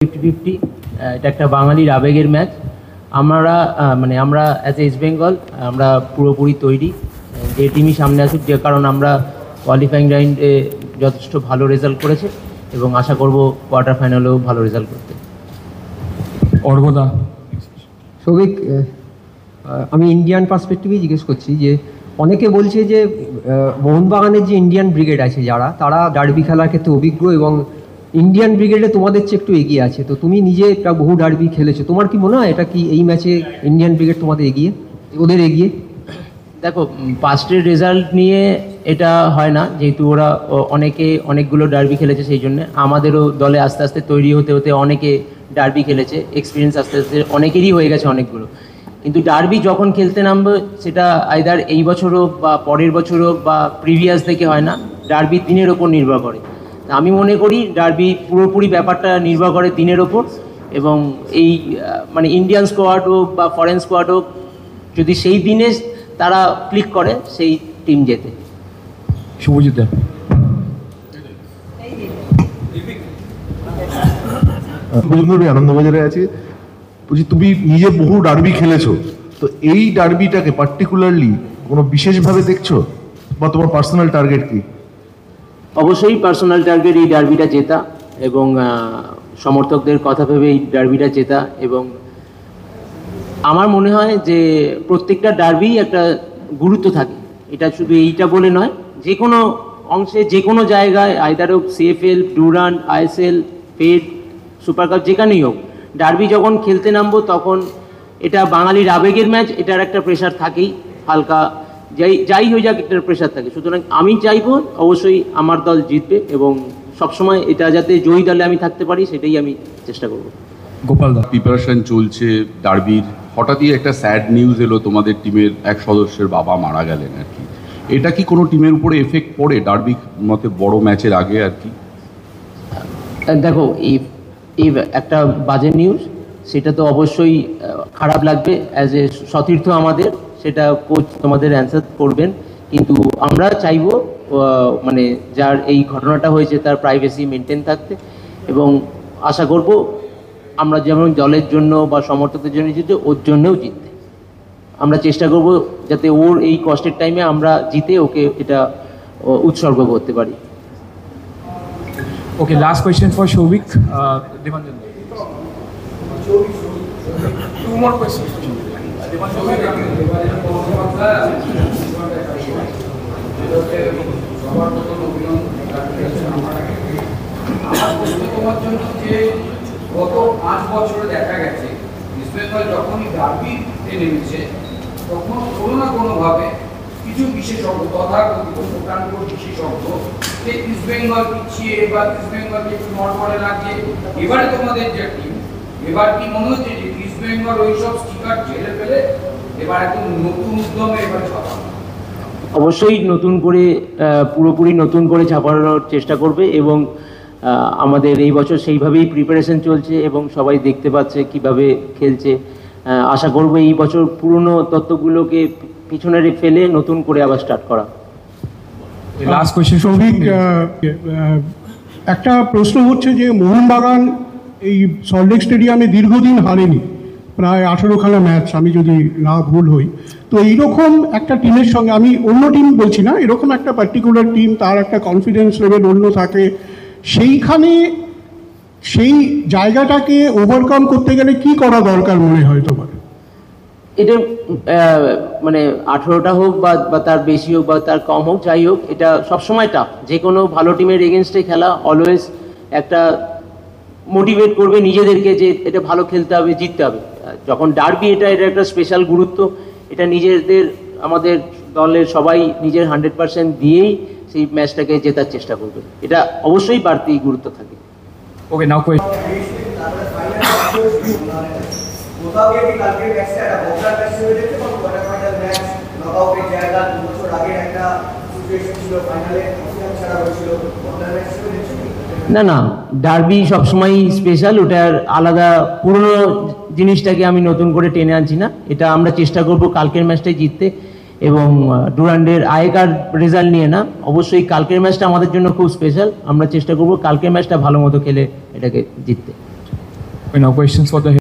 50-50 এটা একটা বাঙালির আবেগের ম্যাচ। আমরা আমরা অ্যাজ এ ইস্ট বেঙ্গল আমরা পুরোপুরি তৈরি যে টিমই সামনে আসুক, যে কারণ আমরা কোয়ালিফাইং রাউন্ডে যথেষ্ট ভালো রেজাল্ট করেছে এবং আশা করব কোয়ার্টার ফাইনালেও ভালো রেজাল্ট করতে। অর্ঘদা। সৌভিক, আমি ইন্ডিয়ান পার্সপেক্টিভেই জিজ্ঞেস করছি যে অনেকে বলছে যে মোহনবাগানের যে ইন্ডিয়ান ব্রিগেড আছে তারা ডার্বি খেলার ক্ষেত্রে অভিজ্ঞ এবং ইন্ডিয়ান ব্রিগেডে তোমাদের চেয়ে একটু এগিয়ে আছে। তো তুমি নিজে একটা বহু ডার্বি খেলেছো, তোমার কি মনে হয় এটা কি এই ম্যাচে ইন্ডিয়ান ব্রিগেড তোমাদের ওদের এগিয়ে? দেখো, পাস্টের রেজাল্ট নিয়ে এটা হয় না, যেহেতু ওরা অনেকগুলো ডার্বি খেলেছে, সেই জন্য আমাদেরও দলে আস্তে আস্তে তৈরি হতে হতে অনেকে ডার্বি খেলেছে, এক্সপিরিয়েন্স আস্তে আস্তে অনেকেরই হয়ে গেছে অনেকগুলো। কিন্তু ডার্বি যখন খেলতে নামবে সেটা আইদার এই বছর হোক বা পরের বছর হোক বা প্রিভিয়াস থেকে হয় না, ডার্বি দিনের ওপর নির্ভর করে। আমি মনে করি ডার্বি পুরোপুরি ব্যাপারটা নির্ভর করে দিনের ওপর, এবং এই ইন্ডিয়ান স্কোয়াড হোক বা ফরেন স্কোয়াড হোক, যদি সেই দিনে তারা ক্লিক করে সেই টিম জেতে। শুভজিৎ। আনন্দবাজারে আছি, বলছি তুমি নিজে বহু ডার্বি খেলেছো, তো এই ডার্বিটাকে পার্টিকুলারলি কোনো বিশেষভাবে দেখছো বা তোমার পার্সোনাল টার্গেট কি? অবশ্যই পার্সোনাল টার্গেট এই ডার্বিটা জেতা, এবং সমর্থকদের কথা ভেবে এই ডার্বিটা জেতা। এবং আমার মনে হয় যে প্রত্যেকটা ডার্বি একটা গুরুত্ব থাকে, এটা শুধু এইটা বলে নয়, যে কোনো অংশে যে কোনো জায়গায়, আইদার হোক CFL, Durand, ISL, Fed, super cup, যেখানেই হোক, ডার্বি যখন খেলতে নামবো তখন এটা বাঙালির আবেগের ম্যাচ, এটার একটা প্রেশার থাকেই, হালকা যাই হয়ে যাক একটা প্রেশার থাকে। সুতরাং আমি চাইবো অবশ্যই আমার দল জিতবে, এবং সবসময় এটা যাতে জয়ী দলে আমি থাকতে পারি সেটাই আমি চেষ্টা করব। গোপাল দা। প্রিপারেশন চলছে ডার্বির, হঠাৎই একটা স্যাড নিউজ এলো, তোমাদের টিমের এক সদস্যের বাবা মারা গেলেন আর কি। এটা কি কোনো টিমের উপরে এফেক্ট পড়ে ডার্বি মতে বড় ম্যাচের আগে আর কি? দেখো, এই একটা বাজে নিউজ, সেটা তো অবশ্যই খারাপ লাগবে। অ্যাজ এ সতীর্থ আমাদের সেটা কোচ তোমাদের অ্যান্সার করবেন, কিন্তু আমরা চাইবো যার এই ঘটনাটা হয়েছে তার প্রাইভেসি মেনটেন থাকতে, এবং আশা করব আমরা যেমন দলের জন্য বা সমর্থকদের জন্য জিতে, ওর জন্যও জিততে আমরা চেষ্টা করব, যাতে ওর এই কষ্টের টাইমে আমরা জিতে ওকে এটা উৎসর্গ করতে পারি। Okay, last question for Shovik. Devanjan. Two more questions for Shovik. গত 5 বছরে দেখা গেছে ইস্ট বেঙ্গল যখনই ডার্বিতে নেমেছে তখন কোনো না কোনোভাবে কিছু বিশেষজ্ঞ তথাকথিত প্রকাণ্ড বিশেষজ্ঞ যে ইস্ট বেঙ্গল পিছিয়ে বা ইস্ট বেঙ্গলকে একটু নড়বড়ে লাগছে। এবারে তোমাদের যে টিম, এবার কি মনে হচ্ছে যে ইস্ট বেঙ্গল ওইসব স্টিকার ঝেড়ে ফেলে এবার একদম নতুন উদ্যমে এবার ছাপানো? অবশ্যই নতুন করে পুরোপুরি নতুন করে ছাপানোর চেষ্টা করবে, এবং আমাদের এই বছর সেইভাবেই প্রিপারেশন চলছে এবং সবাই দেখতে পাচ্ছে কিভাবে খেলছে। আশা করব এই বছর পুরনো তত্ত্বগুলোকে পিছনে ফেলে নতুন করে আবার স্টার্ট করা। লাস্ট কোয়েশ্চেন সৌভিক, একটা প্রশ্ন হচ্ছে যে মোহনবাগান এই সল্টলেক স্টেডিয়ামে দীর্ঘদিন হারেনি, প্রায় 18খানা ম্যাচ, আমি যদি না ভুল হই। তো এইরকম একটা টিমের সঙ্গে, আমি অন্য টিম বলছি না, এরকম একটা পার্টিকুলার টিম, তার একটা কনফিডেন্স লেভেল অন্য থাকে, সেইখানে সেই জায়গাটাকে ওভারকাম করতে গেলে কি করা দরকার মনে হয় তোমার? এটা 18টা হোক বা তার বেশি হোক বা তার কম হোক, যাই হোক, এটা সবসময় টাফ। যে কোনো ভালো টিমের এগেনস্টে খেলা অলওয়েজ একটা মোটিভেট করবে নিজেদেরকে যে এটা ভালো খেলতে হবে, জিততে হবে। যখন ডার্বি এটা একটা স্পেশাল গুরুত্ব, এটা আমাদের দলের সবাই নিজের 100% দিয়েই সেই ম্যাচটাকে জেতার চেষ্টা করবে, এটা অবশ্যই বাড়তি গুরুত্ব থাকে। ওকে, নাও কোয়েশ্চেন। না, ডার্বি সবসময় স্পেশাল, ওটার আলাদা পুরনো জিনিসটাকে আমি নতুন করে টেনে আনছি না। এটা আমরা চেষ্টা করব কালকের ম্যাচটাই জিততে, এবং ডুরান্ডের আগেকার রেজাল্ট নিয়ে না, অবশ্যই কালকের ম্যাচটা আমাদের জন্য খুব স্পেশাল। আমরা চেষ্টা করব কালকের ম্যাচটা ভালো মতো খেলে এটাকে জিততে। Okay, now questions for the